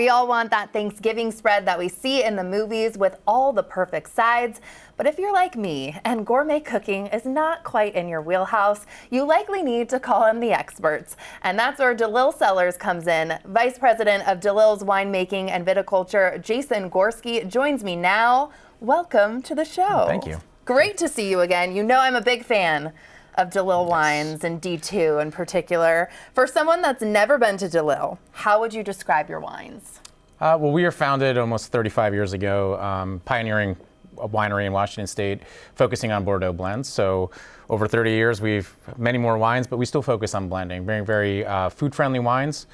We all want that Thanksgiving spread that we see in the movies with all the perfect sides. But if you're like me and gourmet cooking is not quite in your wheelhouse, you likely need to call in the experts. And that's where DeLille Cellars comes in. Vice President of DeLille's Winemaking and Viticulture, Jason Gorski, joins me now. Welcome to the show. Thank you. Great to see you again. You know I'm a big fan of DeLille wines and D2 in particular. For someone that's never been to DeLille, how would you describe your wines? Well, we were founded almost 35 years ago, pioneering a winery in Washington State, focusing on Bordeaux blends. So over 30 years, we've many more wines, but we still focus on blending, very food-friendly wines,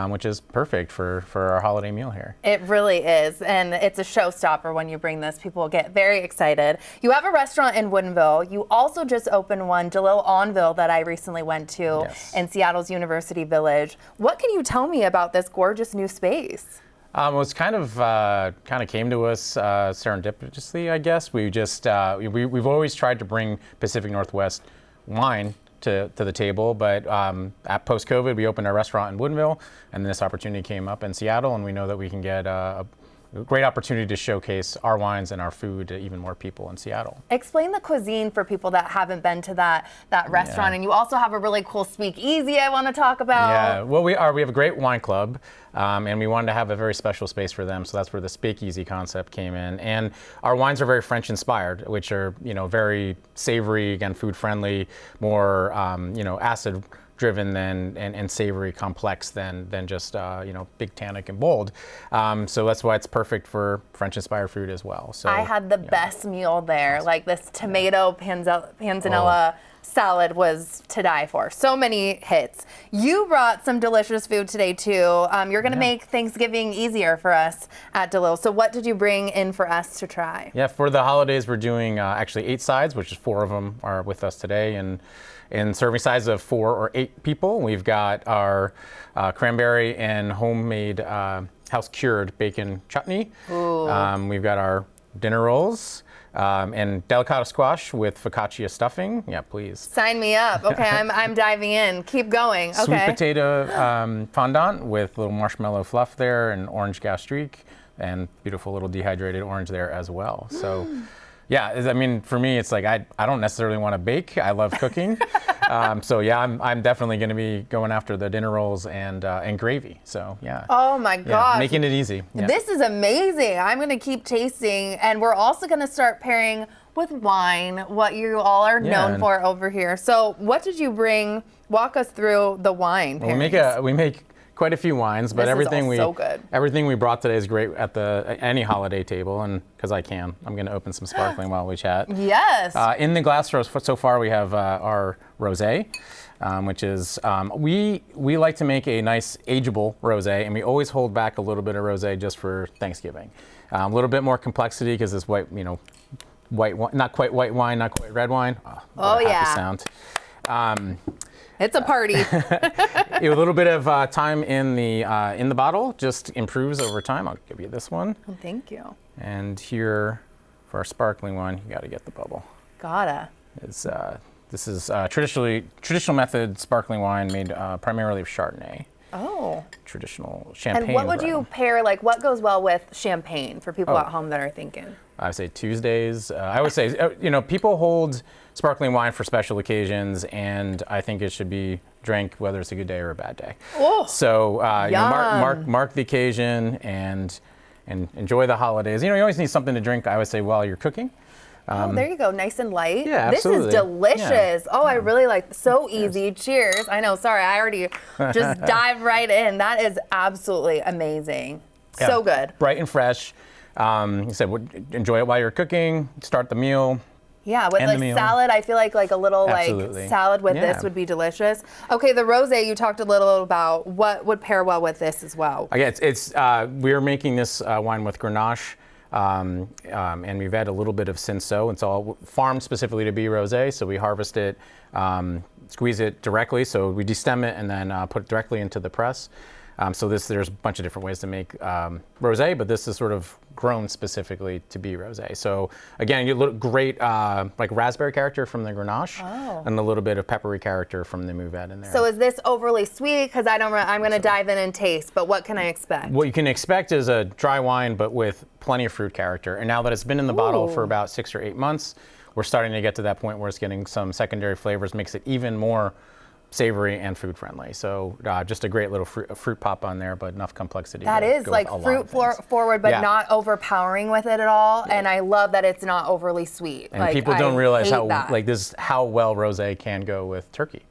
which is perfect for our holiday meal here. It really is, and it's a showstopper when you bring this. People get very excited. You have a restaurant in Woodinville. You also just opened one, DeLille Onville, that I recently went to in Seattle's University Village. What can you tell me about this gorgeous new space? It was kind of came to us serendipitously, I guess. We've always tried to bring Pacific Northwest wine to the table, but at post-COVID, we opened our restaurant in Woodinville, and this opportunity came up in Seattle, and we know that we can get a great opportunity to showcase our wines and our food to even more people in Seattle. Explain the cuisine for people that haven't been to that restaurant, and you also have a really cool speakeasy I want to talk about. Yeah, well, we have a great wine club, and we wanted to have a very special space for them, so that's where the speakeasy concept came in. And our wines are very French inspired, which are very savory, again, food friendly, more acid driven and savory, complex than just big tannic and bold. So that's why it's perfect for French-inspired food as well. So I had the best meal there. Awesome. Like this tomato panzanella salad was to die for. So many hits. You brought some delicious food today too. You're going to make Thanksgiving easier for us at DeLille. So what did you bring in for us to try? Yeah, for the holidays we're doing actually 8 sides, which is 4 of them are with us today, and in serving sizes of 4 or 8 people. We've got our cranberry and homemade house-cured bacon chutney. We've got our dinner rolls and delicata squash with focaccia stuffing. Yeah, please. Sign me up. Okay, I'm diving in. Keep going. Okay. Sweet potato fondant with little marshmallow fluff there and orange gastrique and beautiful little dehydrated orange there as well. So. Yeah, I mean, for me, it's like I don't necessarily want to bake. I love cooking. So yeah, I'm definitely going to be going after the dinner rolls and gravy. So yeah. Oh my gosh. Making it easy. Yeah. This is amazing. I'm going to keep tasting, and we're also going to start pairing with wine, what you all are known for over here. So what did you bring? Walk us through the wine pairings. Well, we make quite a few wines, but everything we brought today is great at any holiday table, and because I'm going to open some sparkling while we chat. Yes. In the glass so far we have our rosé, which is we like to make a nice ageable rosé, and we always hold back a little bit of rosé just for Thanksgiving. A little bit more complexity because it's white, not quite white wine, not quite red wine. Oh yeah. Sound. It's a party. A little bit of time in the bottle just improves over time. I'll give you this one. Oh, thank you. And here, for our sparkling one, you got to get the bubble. Gotta. This is traditional method sparkling wine made primarily of Chardonnay. Oh. Traditional champagne. And what would you pair? Like, what goes well with champagne for people at home that are thinking? I would say Tuesdays. I would say people hold sparkling wine for special occasions, and I think it should be drank whether it's a good day or a bad day. Oh, so mark the occasion and enjoy the holidays. You always need something to drink, I would say, while you're cooking. There you go, nice and light. Yeah, absolutely. This is delicious. Yeah. Oh, I really like. So easy. Cheers. I know. Sorry, I already just dive right in. That is absolutely amazing. Yeah. So good. Bright and fresh. You said enjoy it while you're cooking. Start the meal. Yeah, with salad, I feel like a little salad with this would be delicious. Okay, the rosé you talked a little about. What would pair well with this as well? Okay, we're making this wine with Grenache. And we've had a little bit of Cinsault. It's all farmed specifically to be rosé, so we harvest it, squeeze it directly, so we destem it and then put it directly into the press. So there's a bunch of different ways to make rosé, but this is sort of grown specifically to be rosé. So again, you look great like raspberry character from the Grenache, and a little bit of peppery character from the Mourvèdre in there. So is this overly sweet? Because I'm going to dive in and taste, but what can I expect? What you can expect is a dry wine, but with plenty of fruit character. And now that it's been in the bottle for about 6 or 8 months, we're starting to get to that point where it's getting some secondary flavors, makes it even more savory and food friendly. So just a great little fruit pop on there, but enough complexity. That is like fruit forward, but not overpowering with it at all. And I love that it's not overly sweet. And like, people don't realize how well rosé can go with turkey.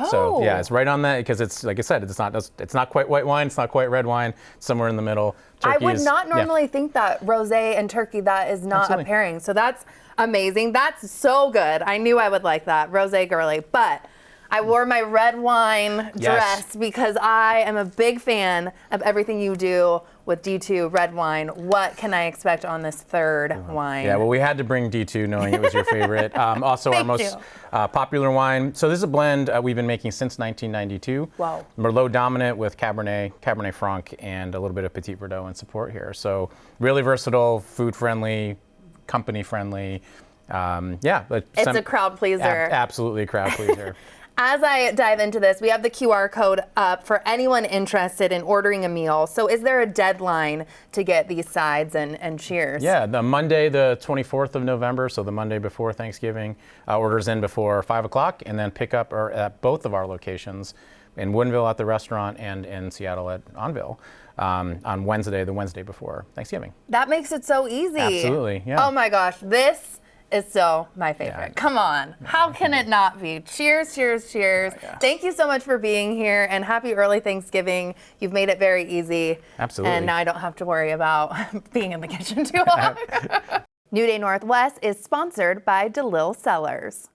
So yeah, it's right on that because it's like I said, it's not quite white wine, it's not quite red wine, somewhere in the middle. Turkey I would not normally think that rosé and turkey, that is not a pairing. So that's amazing. That's so good. I knew I would like that, rosé girly, but I wore my red wine dress because I am a big fan of everything you do with D2 red wine. What can I expect on this third wine? Yeah, well, we had to bring D2 knowing it was your favorite. Also, our most popular wine. So this is a blend we've been making since 1992. Wow. Merlot dominant with Cabernet Franc, and a little bit of Petit Verdot in support here. So really versatile, food friendly, company friendly. But it's a crowd pleaser. Absolutely a crowd pleaser. As I dive into this, we have the QR code up for anyone interested in ordering a meal. So is there a deadline to get these sides and cheers? Yeah, the Monday, the 24th of November, so the Monday before Thanksgiving, orders in before 5 o'clock, and then pick up at both of our locations, in Woodinville at the restaurant and in Seattle at Onville, on Wednesday, the Wednesday before Thanksgiving. That makes it so easy. Absolutely, yeah. Oh my gosh, this is so my favorite. Come on, how can it not be? Cheers, cheers, cheers. Thank you so much for being here, and happy early Thanksgiving. You've made it very easy. Absolutely. And now I don't have to worry about being in the kitchen too long. New Day Northwest is sponsored by DeLille Cellars.